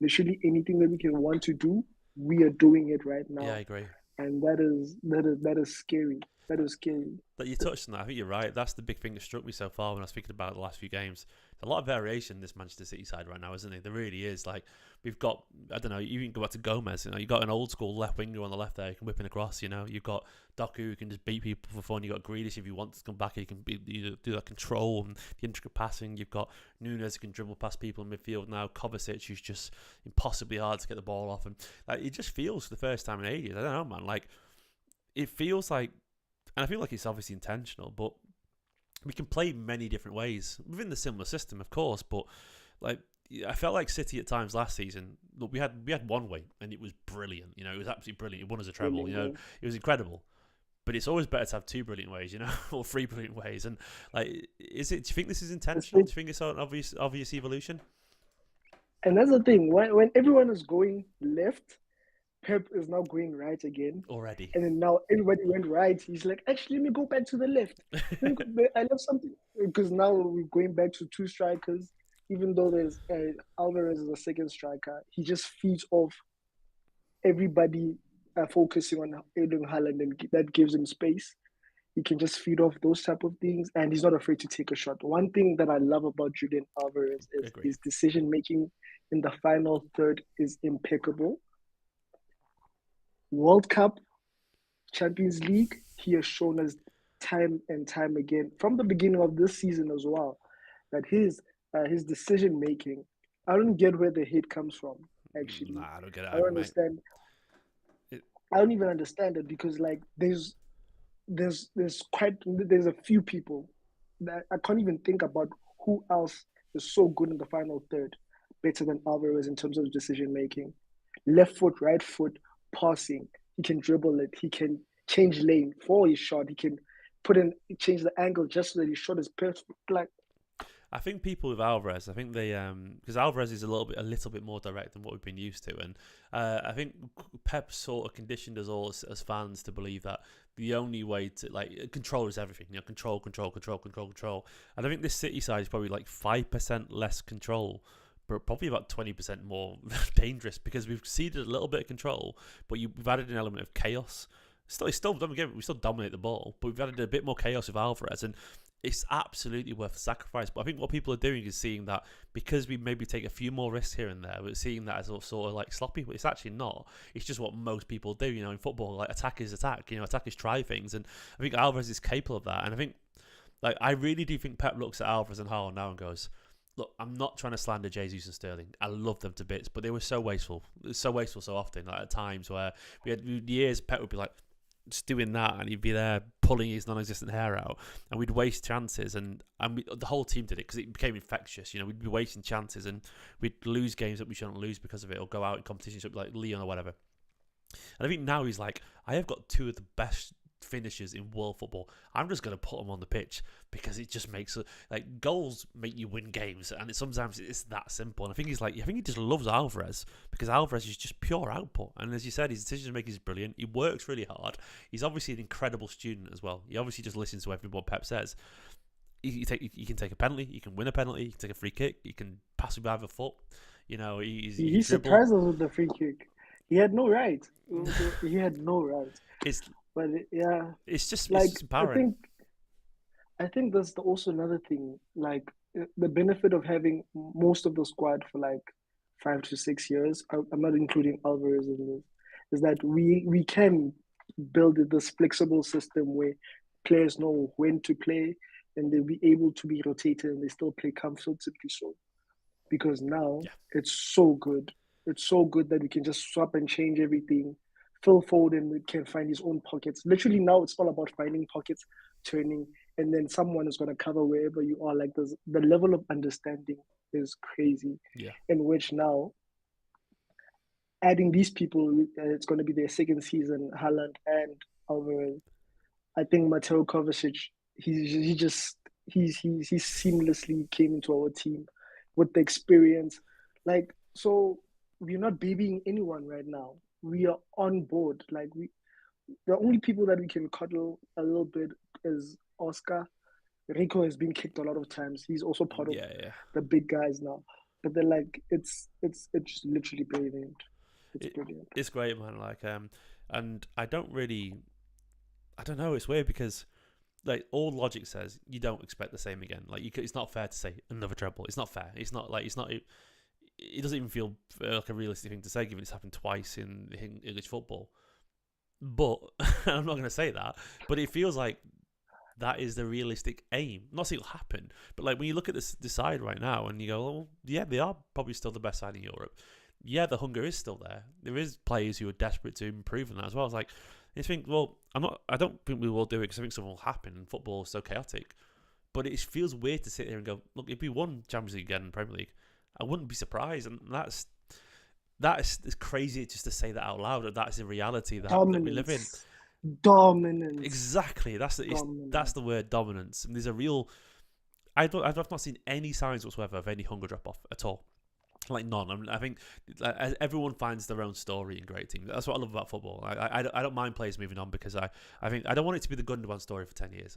Literally anything that we can want to do, we are doing it right now. Yeah, I agree. And that is scary. That is scary. But you touched on that. I think you're right. That's the big thing that struck me so far when I was thinking about the last few games. There's a lot of variation in this Manchester City side right now, isn't it? There really is. Like, we've got, I don't know, you can go back to Gomez. You know, you've got an old school left winger on the left there who can whip it across. You know, you've got Doku who can just beat people for fun. You've got Grealish if you want to come back, he can do that control and the intricate passing. You've got Nunes who can dribble past people in midfield now. Kovacic who's just impossibly hard to get the ball off. And like, it just feels for the first time in ages, I don't know, man, like, it feels like, and I feel like it's obviously intentional, but we can play many different ways within the similar system, of course. But like, I felt like City at times last season. Look, we had one way, and it was brilliant. You know, it was absolutely brilliant. It won us a treble. You know, it was incredible. But it's always better to have two brilliant ways, you know, or three brilliant ways. And like, is it? Do you think this is intentional? Do you think it's an obvious evolution? And that's the thing. When everyone is going left, Pep is now going right again. Already. And then now everybody went right. He's like, actually, let me go back to the left. I love something. Because now we're going back to two strikers. Even though there's Alvarez is a second striker, he just feeds off everybody focusing on Erling Haaland, and that gives him space. He can just feed off those type of things, and he's not afraid to take a shot. One thing that I love about Julian Alvarez is his decision-making in the final third is impeccable. World Cup, Champions League, he has shown us time and time again, from the beginning of this season as well, that his decision making, I don't get where the hate comes from. Actually, I don't get it. I don't understand. I don't even understand it, because like there's a few people that I can't even think about who else is so good in the final third, better than Alvarez in terms of decision making. Left foot, right foot, passing. He can dribble it. He can change lane for his shot. He can change the angle just so that his shot is perfect. Like, I think people with Alvarez, I think they because Alvarez is a little bit more direct than what we've been used to, and I think Pep sort of conditioned us all as fans to believe that the only way to, like, control is everything. You know, control. And I think this City side is probably like 5% less control, but probably about 20% more dangerous, because we've ceded a little bit of control, but we've added an element of chaos. We still dominate the ball, but we've added a bit more chaos with Alvarez, and it's absolutely worth the sacrifice. But I think what people are doing is seeing that because we maybe take a few more risks here and there, we're seeing that as sort of like sloppy, but it's actually not. It's just what most people do, you know, in football. Like, attack is attack, you know, attackers try things, and I think Alvarez is capable of that. And I think, like, I really do think Pep looks at Alvarez and Haaland now and goes, look, I'm not trying to slander Jesus and Sterling. I love them to bits, but they were so wasteful. So often. Like, at times where we had years, Pep would be like, just doing that, and he'd be there pulling his non-existent hair out, and we'd waste chances, and the whole team did it because it became infectious. You know, we'd be wasting chances, and we'd lose games that we shouldn't lose because of it, or go out in competitions like Leon or whatever. And I think now he's like, I have got two of the best finishers in world football. I'm just going to put them on the pitch because it just makes like goals make you win games, and sometimes it's that simple. And I think he just loves Alvarez because Alvarez is just pure output. And as you said, his decision making is brilliant. He works really hard. He's obviously an incredible student as well. He obviously just listens to everything what Pep says. You can take a penalty, you can win a penalty, you can take a free kick, you can pass with either foot. You know, he surprised us with the free kick. He had no right. He had no right. It's just like, it's just empowering. I think that's also another thing. Like the benefit of having most of the squad for like 5 to 6 years. I'm not including Alvarez in this. Is that we can build this flexible system where players know when to play and they'll be able to be rotated and they still play comfortably so. Because now it's so good. It's so good that we can just swap and change everything. Phil Foden can find his own pockets. Literally now it's all about finding pockets, turning, and then someone is going to cover wherever you are. Like the level of understanding is crazy. Yeah. In which now, adding these people, it's going to be their second season, Haaland and Alvarez. I think Mateo Kovacic, he seamlessly came into our team with the experience. Like, so we're not babying anyone right now. We are on board. Like the only people that we can cuddle a little bit is Oscar. Rico has been kicked a lot of times. He's also part of the big guys now. But they're like, it's just literally brilliant. It's brilliant. It's great, man. Like, and I don't know. It's weird because, like, all logic says you don't expect the same again. Like, it's not fair to say another treble. It's not fair. It's not. It doesn't even feel like a realistic thing to say, given it's happened twice in English football. But I'm not going to say that. But it feels like that is the realistic aim. I'm not saying it'll happen, but like when you look at this side right now, and you go, well, yeah, they are probably still the best side in Europe. Yeah, the hunger is still there. There is players who are desperate to improve on that as well. It's like, you think, well, I don't think we will do it because I think something will happen. And football is so chaotic. But it feels weird to sit there and go, look, if we won Champions League again in Premier League, I wouldn't be surprised. And it's crazy just to say that out loud. That's the reality that we live in. Dominance. Exactly. That's the word, dominance. And there's a real. I've not seen any signs whatsoever of any hunger drop off at all. Like none. I mean, I think everyone finds their own story in great teams. That's what I love about football. I don't mind players moving on because I think I don't want it to be the Gundogan story for 10 years.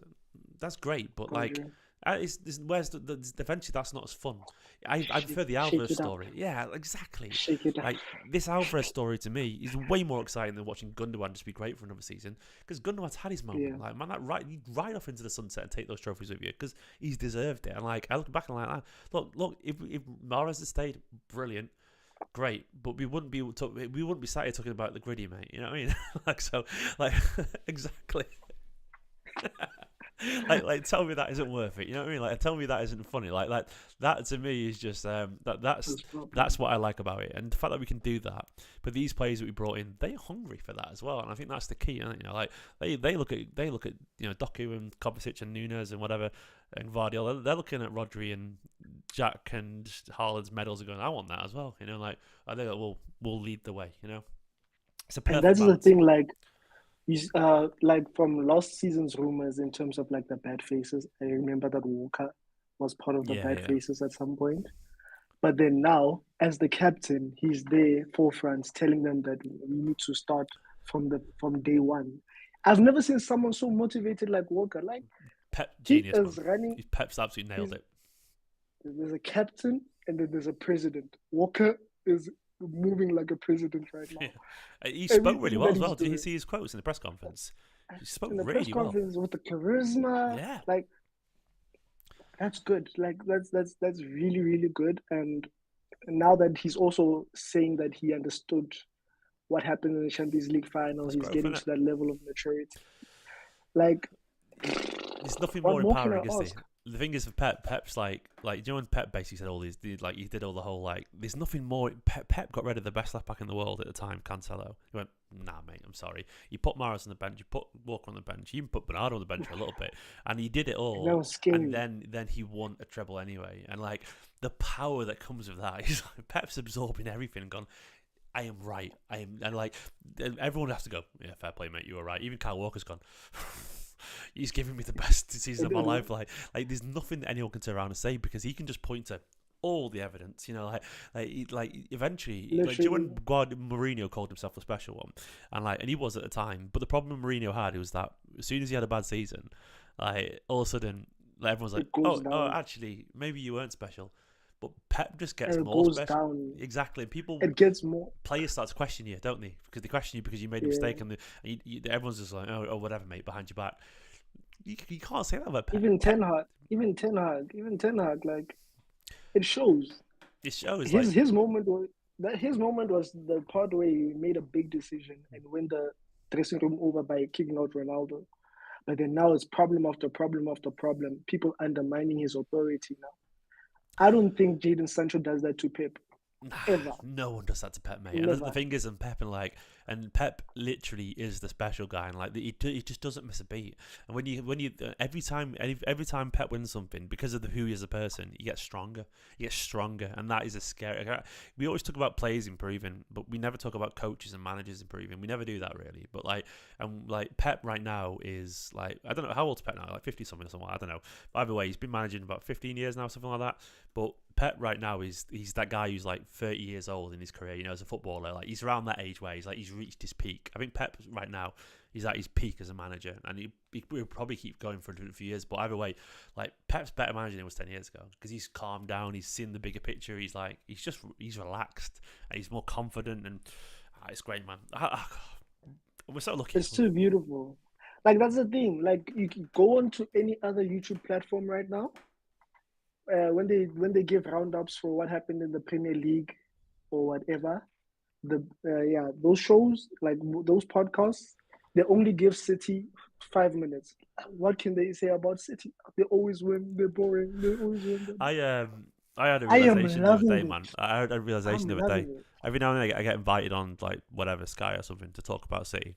That's great, but like. Eventually that's not as fun. I prefer the Alvarez story. Yeah, exactly. Like this Alvarez story to me is way more exciting than watching Gundogan just be great for another season, because Gundogan's had his moment. Yeah. Like, man, you'd ride off into the sunset and take those trophies with you because he's deserved it. And like I look back and like, look, if Mahrez had stayed, brilliant. Great, but we wouldn't be sat here talking about the gritty, mate. You know what I mean? Exactly. like tell me that isn't worth it. You know what I mean? Like tell me that isn't funny. Like that to me is just that's what I like about it, and the fact that we can do that. But these players that we brought in, they're hungry for that as well, and I think that's the key. You know, like they look at Doku and Kovacic and Nunes and whatever and Vardiol. They're looking at Rodri and Jack and Haaland's medals and going, I want that as well. You know, like I think we'll lead the way. You know, it's a perfect balance. And that's the thing, like. Like from last season's rumors in terms of like the bad faces, I remember that Walker was part of the bad faces at some point. But then now, as the captain, he's there forefront telling them that we need to start from day one. I've never seen someone so motivated like Walker. Like Pep genius. He is running. Pep's absolutely nailed it. There's a captain and then there's a president. Walker is moving like a president right now. Yeah. He spoke really well as well. Did you see his quotes in the press conference? He spoke really well. In the press conference with the charisma. Yeah. Like, that's good. Like, that's really, really good. And now that he's also saying that he understood what happened in the Champions League final, he's getting to that level of maturity. Like, there's nothing more empowering, is there? The thing is, for Pep's like you know when Pep basically said all these, like he did all the whole like, there's nothing more. Pep got rid of the best left back in the world at the time, Cancelo. He went, nah, mate, I'm sorry. You put Mahrez on the bench, you put Walker on the bench, you even put Bernardo on the bench for a little bit, and he did it all. That was scary. And then he won a treble anyway, and like the power that comes with that is like, Pep's absorbing everything and gone. I am right. I am, and like everyone has to go. Yeah, fair play, mate. You were right. Even Kyle Walker's gone. He's giving me the best season of my life. Like there's nothing that anyone can turn around and say because he can just point to all the evidence. You know, like eventually, like do you know when Mourinho called himself the special one, and he was at the time. But the problem Mourinho had was that as soon as he had a bad season, like all of a sudden, like, everyone's like, oh, actually, maybe you weren't special. But Pep just gets more special. Down. Exactly. People. It gets more. Players start to question you, don't they? Because they question you because you made a mistake, and everyone's just like, oh, whatever, mate, behind your back. You can't say that about Pep. Even Ten Hag, like it shows. It shows. His moment was the part where he made a big decision and went the dressing room over by kicking out Ronaldo. But then now it's problem after problem after problem. People undermining his authority now. I don't think Jadon Sancho does that to Pep. Ever. No one does that to Pep, mate. And the thing is, and Pep literally is the special guy, and like he just doesn't miss a beat. And when you every time Pep wins something, because of who he is as a person, he gets stronger. And that is a scary. We always talk about players improving, but we never talk about coaches and managers improving. We never do that really. But like Pep right now is like, I don't know how old's Pep now, like 50 something or something. I don't know. But either way, he's been managing about 15 years now, something like that. But Pep right now he's that guy who's like 30 years old in his career, you know, as a footballer. Like he's around that age where he's reached his peak. I think Pep right now he's at his peak as a manager, and he will probably keep going for a few years. But either way, like Pep's better manager than he was 10 years ago because he's calmed down, he's seen the bigger picture. He's relaxed and he's more confident, and it's great, man. We're so lucky. It's too beautiful. Like that's the thing. Like you can go on to any other YouTube platform right now. When they give roundups for what happened in the Premier League or whatever, those shows, like those podcasts, they only give City 5 minutes. What can they say about City? They always win. They're boring. They always win. I had a realization the other day, man. I had a realization the other day. Every now and then I get invited on like whatever Sky or something to talk about City.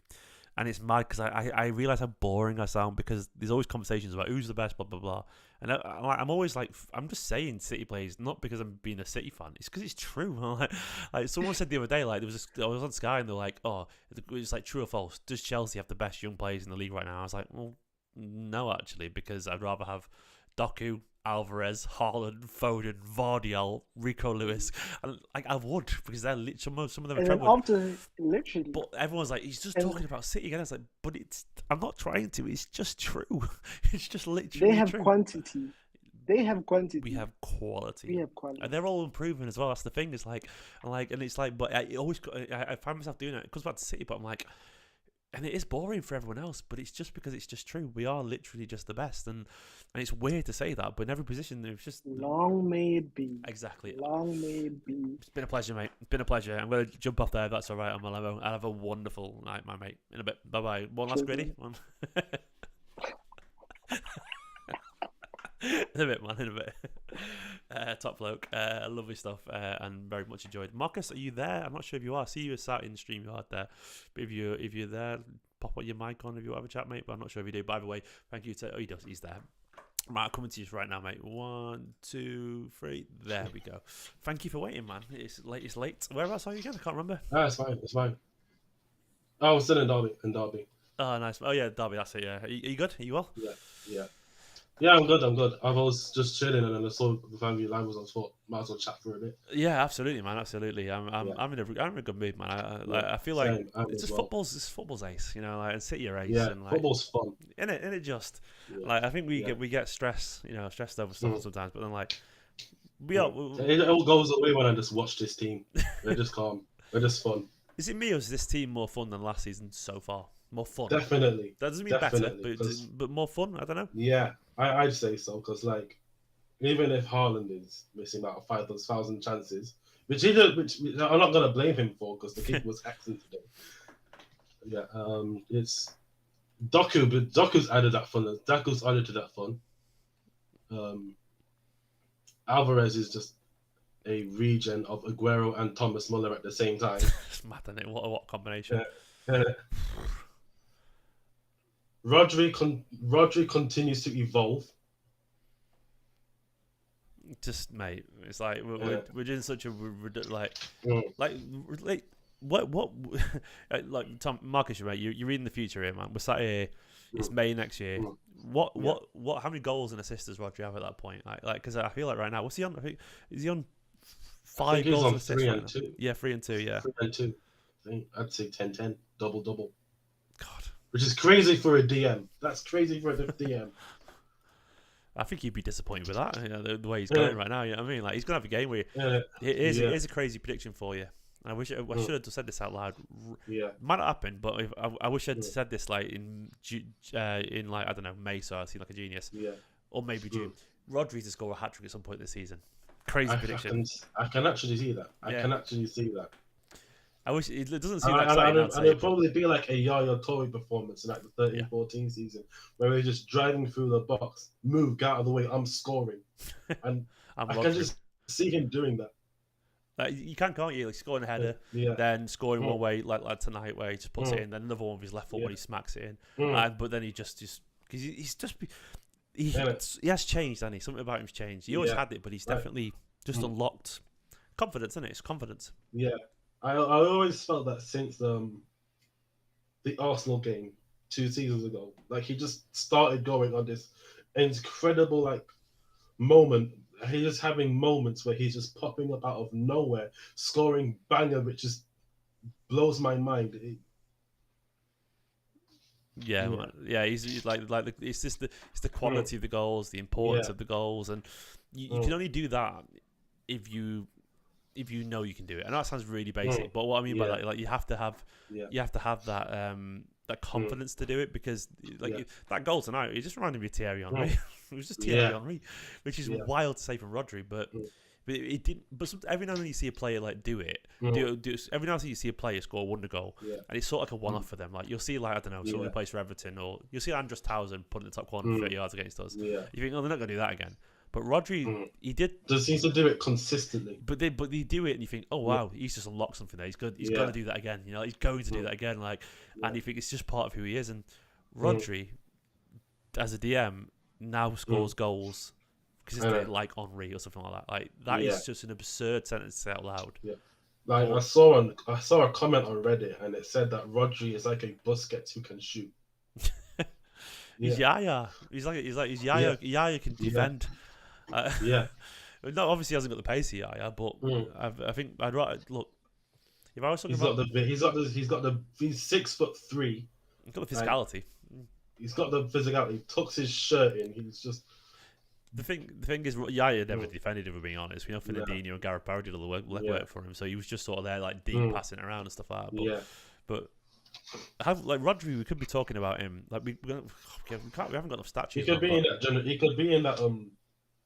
And it's mad because I realise how boring I sound because there's always conversations about who's the best, blah, blah, blah. And I'm always like, I'm just saying City plays, not because I'm being a City fan. It's because it's true. Like someone said the other day, like I was on Sky and they're like, oh, it's like true or false. Does Chelsea have the best young players in the league right now? I was like, well, no, actually, because I'd rather have Doku, Alvarez, Haaland, Foden, Vardiel, Rico Lewis, and like I would because they're some of them are trouble. Literally, but everyone's like, he's just talking about City again. It's like, but I'm not trying to. It's just true. It's just literally. They have true. quantity. They have quantity. We have quality. We have quality, and they're all improving as well. That's the thing. It's like, and it's like, but I find myself doing it. It comes back to City, but I'm like. And it is boring for everyone else, but it's just because it's just true. We are literally just the best, and it's weird to say that, but in every position, it's just long may it be. Exactly. Long may it be. It's been a pleasure, mate. It's been a pleasure. I'm going to jump off there. If that's all right on my level. I'll have a wonderful night, my mate. In a bit. Bye bye. One last gritty. One. In a bit, man. In a bit. Top bloke. Lovely stuff, and very much enjoyed. Marcus, are you there? I'm not sure if you are. I see you sat in the StreamYard there. But if you're there, pop your mic on if you want to have a chat, mate. But I'm not sure if you do. By the way, thank you to. Oh, he does. He's there. Right, I'm coming to you right now, mate. 1, 2, 3. There we go. Thank you for waiting, man. It's late. It's late. Whereabouts are you again? I can't remember. No, it's fine. It's fine. Oh, I'm still in Derby. Oh, nice. Oh, yeah, Derby. That's it. Yeah. Are you good? Are you well? Yeah. Yeah, I'm good. I was just chilling and then I saw the family live was on sport. Might as well chat for a bit. Yeah, absolutely, man. Absolutely. I'm in a good mood, man. I feel like it's just football's ace, you know, like and City are ace. Yeah, and like, football's fun. In it just like I think we get stressed over stuff sometimes, but then like it all goes away when I just watch this team. They're just calm. They're just fun. Is it me or is this team more fun than last season so far? More fun. Definitely. That doesn't mean better, but more fun. I don't know. Yeah, I'd say so because like even if Haaland is missing out 5,000 chances, which I'm not gonna blame him for because the kick was excellent today. Yeah, it's Doku, but Doku's added that fun. Doku's added to that fun. Alvarez is just a regen of Aguero and Thomas Muller at the same time. It's mad, isn't it? What combination? Rodri continues to evolve. Just mate, it's like we're doing such a like what like Tom Marcus, you're right. You're reading the future here, man. We're sat here. It's May next year. What? How many goals and assists does Rodri have at that point? Like, because I feel like right now, what's he on? Is he on 5 goals and assists right now? 2. Yeah, 3 and 2. Yeah, 3 and 2. I think I'd say 10-10, double. God, Which is crazy for a DM. That's crazy for a DM. I think he'd be disappointed with that. You know, the way he's going right now. You know what I mean? Like, he's gonna have a game where here's a crazy prediction for you. I wish I should have said this out loud. Might not happen, but I wish I'd said this like in like I don't know, May, so I seem like a genius. Or maybe June. Rodri to score a hat trick at some point this season. Crazy prediction. I can actually see that. I can actually see that. I wish it doesn't seem like exciting. And it'll probably be like a Yaya Toure performance in like the 13-14 season, where we're just driving through the box, move, get out of the way, I'm scoring, and I can just see him doing that. You can't you? Like scoring a header, then scoring one way, like tonight, where he just puts it in, then another one with his left foot when he smacks it in. But then he just because he's just he has changed, hasn't he? Something about him's changed. He always had it, but he's definitely just unlocked confidence, isn't it? It's confidence. Yeah. I always felt that since the Arsenal game 2 seasons ago, like he just started going on this incredible like moment. He's just having moments where he's just popping up out of nowhere, scoring banger, which just blows my mind. He's like it's just the quality of the goals, the importance of the goals, and you can only do that if you know you can do it. And that sounds really basic, but what I mean by that, like you have to have that confidence to do it, because that goal tonight, it just reminded me of Thierry Henry. It was just Thierry Henry, which is wild to say from Rodri, but it didn't. But every now and then you see a player like do it. Every now and then you see a player score a wonder goal, and it's sort of like a one-off for them. Like you'll see, like I don't know, someone who plays for Everton, or you'll see Andros Townsend putting the top corner 30 yards against us. You think, oh, they're not going to do that again. But Rodri, he did. Just seems to do it consistently. But they do it, and you think, oh wow, he's just unlocked something there. He's good. He's going to do that again. You know, he's going to do that again. Like, and you think it's just part of who he is. And Rodri, as a DM, now scores goals because it's like Henry or something like that. Like that is just an absurd sentence to say out loud. Yeah. Like I saw a comment on Reddit, and it said that Rodri is like a Busquets who can shoot. He's Yaya. He's Yaya. Yaya can defend. No, obviously he hasn't got the pace of Yaya, but I think I'd rather look. If I was talking he's 6'3". He's got the physicality. He's got the physicality. He tucks his shirt in. He's just. The thing is, Yaya never defended, if we're being honest. We know Fernandinho and Gareth Barry did all the work for him, so he was just sort of there, like deep passing around and stuff like that. But like Rodri, we could be talking about him. Like we haven't got enough statues. He could be in that. He could be in that.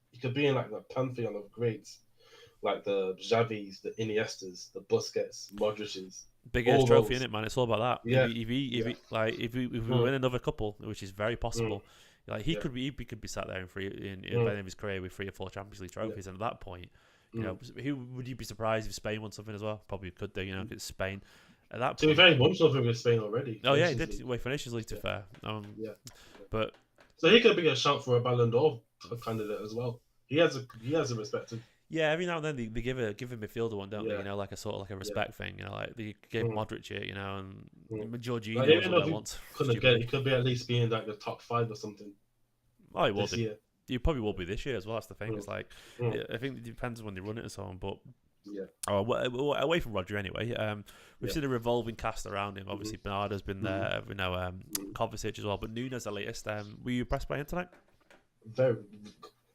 He could be in like the pantheon of greats, like the Xavis, the Iniestas, the Busquets, Modric's. Biggest trophy in it, man. It's all about that. Yeah. If we win another couple, which is very possible, like he could be sat there in the end of his career with 3 or 4 Champions League trophies, and at that point, you know, who would you be surprised if Spain won something as well? Probably could do. You know, it's Spain. At that point, to be fair, he won something with Spain already. Oh yeah, he did. Wait for Nations League, to be fair. But so he could be a shout for a Ballon d'Or candidate as well. He has a respect. Yeah, every now and then they give a midfielder one, don't they? You know, like a sort of like a respect thing. You know, like they gave Modric it, you know, and Jorginho was what they want. He could be at least being like the top 5 or something. Oh, he will be. You probably will be this year as well. That's the thing. It's like I think it depends when they run it and so on, but. Away from Rodri anyway. We've seen a revolving cast around him. Obviously, Bernardo's been there. We know Kovacic as well, but Nunes the latest. Were you impressed by him tonight?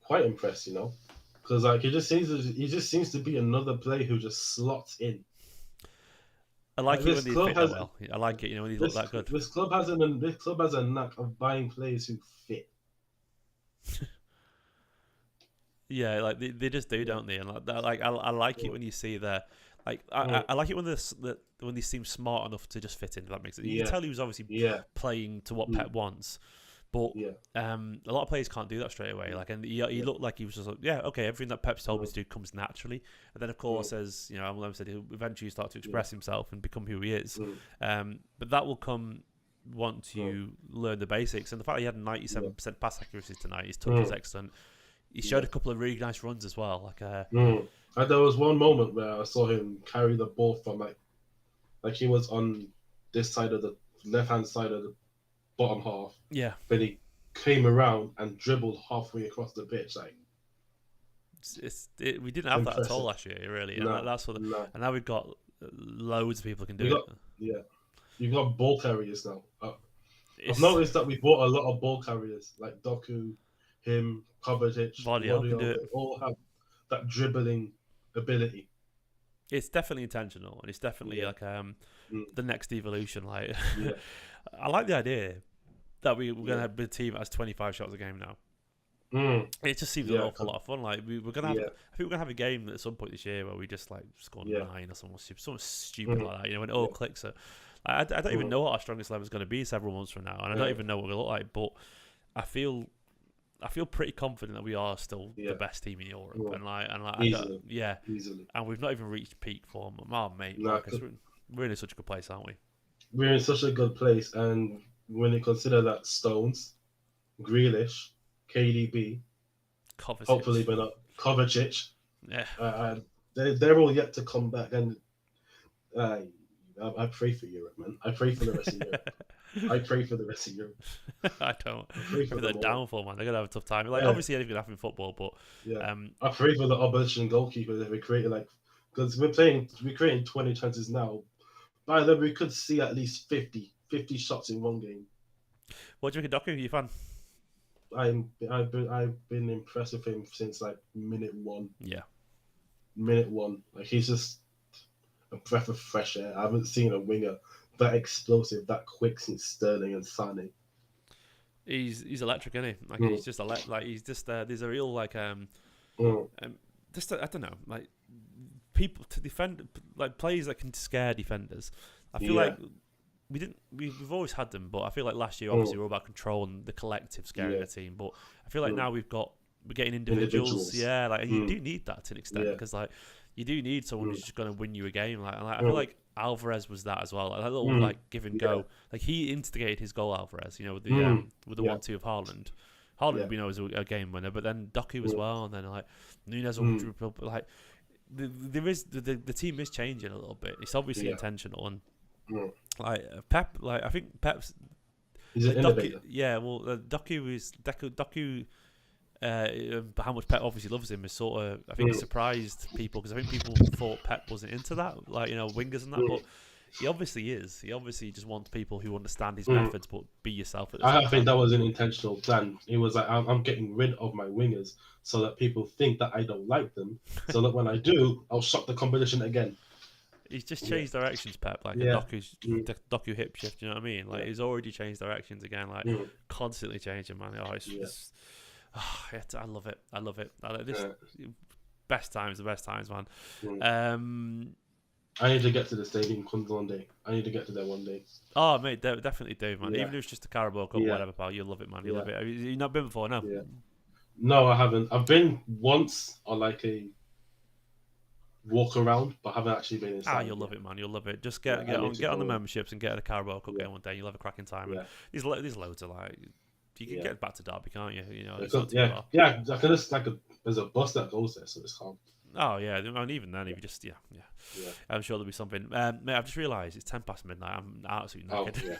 Quite impressed, you know, because like he just seems to be another player who just slots in. I like it when he fit that well. I like it, you know, when he looks that good. This club has a knack of buying players who fit. Yeah, like they just do, don't they? And like I like it when you see that. Like I like it when when they seem smart enough to just fit in. If that makes sense. You can tell he was obviously playing to what Pep wants, but a lot of players can't do that straight away. Like, and he looked like he was just like, okay, everything that Pep's told me to do comes naturally. And then of course, as you know, Alan said, he'll eventually start to express himself and become who he is. But that will come once you learn the basics. And the fact he had 97% pass accuracy tonight, his touch was excellent. He showed a couple of really nice runs as well. Like, and there was one moment where I saw him carry the ball from like Like he was on this side of the left-hand side of the bottom half. Yeah. But he came around and dribbled halfway across the pitch. Like we didn't have that at all impressive. last year, really. No, And that's what. no. And now we've got loads of people who can We do got, it. yeah, you've got ball carriers now. I've It's noticed that we bought a lot of ball carriers, like Doku, him, Kovacic, Vardy can do it. They all have that dribbling ability. It's definitely intentional, and it's definitely Yeah. like Mm. the next evolution. Like, Yeah. I like the idea that we're going to Yeah. have a team that has 25 shots a game now. Mm. It just seems Yeah, an awful lot of fun. Like we're gonna have, Yeah. I think we're gonna have a game at some point this year where we just like score Yeah. 9 or something stupid Mhm. like that. You know, when it all Yeah. clicks. I don't even Mhm. know what our strongest level is going to be several months from now, and I don't Yeah. even know what we look like. But I feel pretty confident that we are still Yeah. the best team in Europe, Yeah. and I Easily. don't, yeah, Easily. and we've not even reached peak form. Oh mate, No, Marcus, we're in such a good place, aren't we? We're in such a good place, and when you consider that Stones, Grealish, KDB, Kovacic. hopefully but not Kovacic, Yeah. they're all yet to come back, and I pray for Europe, man. I pray for the rest of Europe. I pray for the rest of Europe. I don't. I pray for For the them all. downfall, man, they're gonna have a tough time. Like Yeah. obviously anything can happen in football, but Yeah. I pray for the opposition goalkeepers that we created, because we're creating 20 chances now. By then we could see at least 50 shots in one game. what do you think of Doku? Are you a fan? I've been impressed with him since like minute one. Yeah. Like he's just a breath of fresh air. I haven't seen a winger that explosive, that quick since Sterling and Sané. He's electric, isn't he? Like he's just he's just there's a real like just I don't know, like people to defend, like players that can scare defenders. I feel Yeah. like we've always had them, but I feel like last year obviously we were about control and the collective scaring the team. But I feel like now we're getting individuals. Yeah, like and you do need that to an extent because like you do need someone who's just going to win you a game. Like, and I feel like Alvarez was that as well. Like, that little like give and go. Like he instigated his goal, Alvarez. You know, with the 1-2 of Haaland. Haaland, we know, is a game winner, but then Doku as well, and then like Nunes will dribble. Like the team is changing a little bit. It's obviously intentional, and like Pep, like I think Pep's. He's an innovator. Doku. How much Pep obviously loves him is sort of, I think it surprised people because I think people thought Pep wasn't into that, like, you know, wingers and that, but he obviously is. He obviously just wants people who understand his methods, but be yourself at the same time. I think that was an intentional plan. He was like, I'm getting rid of my wingers so that people think that I don't like them, so that when I do, I'll shock the competition again. He's just changed directions, Pep, like a Doku hip shift, you know what I mean? Like, he's already changed directions again, like, constantly changing, man. Oh, I love it. I love it. Best times, man. I need to get to the stadium one day. I need to get to there one day. Oh, mate, definitely do, man. Yeah. Even if it's just a Carabao Cup, whatever, pal, you'll love it, man. You'll love it. Have you not been before, no? Yeah. No, I haven't. I've been once on like a walk around, but I haven't actually been inside. You'll love it, man. You'll love it. Just get on the memberships and get a Carabao Cup game one day. You'll have a cracking time. And there's loads of like. You can get back to Derby, can't you? You know, it's not too far. I can just there's a bus that goes there, so it's calm. Oh yeah, and even then, if you just I'm sure there'll be something. Mate, I've just realised it's 10 past midnight. I'm absolutely knackered.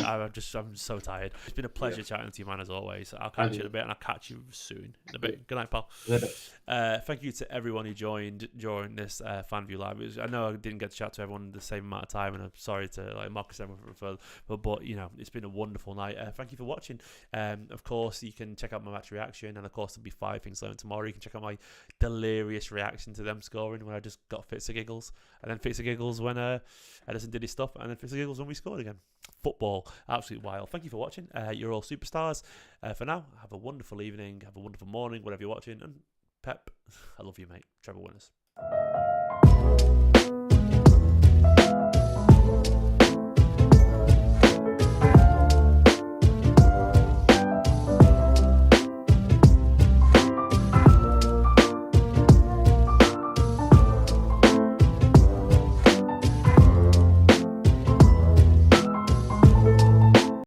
I'm so tired. It's been a pleasure chatting to you, man, as always. I'll catch you in a bit, and I'll catch you soon in a bit. Good night, pal. Thank you to everyone who joined during this fan view live. I know I didn't get to chat to everyone the same amount of time, and I'm sorry to like Marcus everyone but you know, it's been a wonderful night. Thank you for watching. Of course, you can check out my match reaction, and of course there'll be 5 things learned tomorrow. You can check out my delirious reaction to them scoring when I just got fits of giggles, and then fits of giggles when Edison did his stuff, and then fits of giggles when we scored again. Football, absolutely wild. Thank you for watching. You're all superstars. For now, have a wonderful evening, have a wonderful morning, whatever you're watching, and Pep, I love you, mate. Trevor Winners.